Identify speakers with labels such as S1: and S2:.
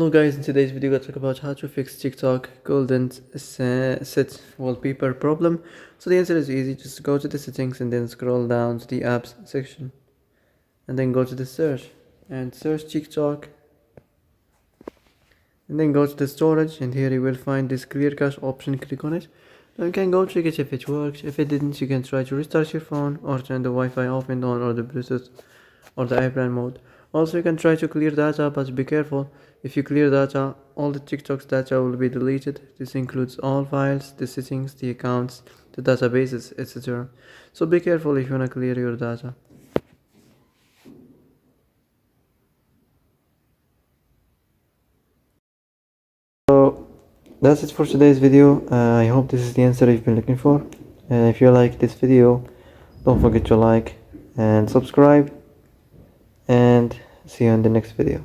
S1: Hello guys, in today's video we're going to talk about how to fix TikTok golden set wallpaper problem. So the answer is easy. Just go to the settings and then scroll down to the apps section and then go to the search and search TikTok and then go to the storage, and here you will find this clear cache option. Click on it. Now you can go check it if it works. If it didn't, you can try to restart your phone or turn the Wi-Fi off and on, or the Bluetooth or the airplane mode. Also, you can try to clear data, but be careful. If you clear data, all the TikTok's data will be deleted. This includes all files, the settings, the accounts, the databases, etc. So be careful if you want to clear your data. So that's it for today's video. I hope this is the answer you've been looking for. If you like this video, don't forget to like and subscribe, and see you in the next video.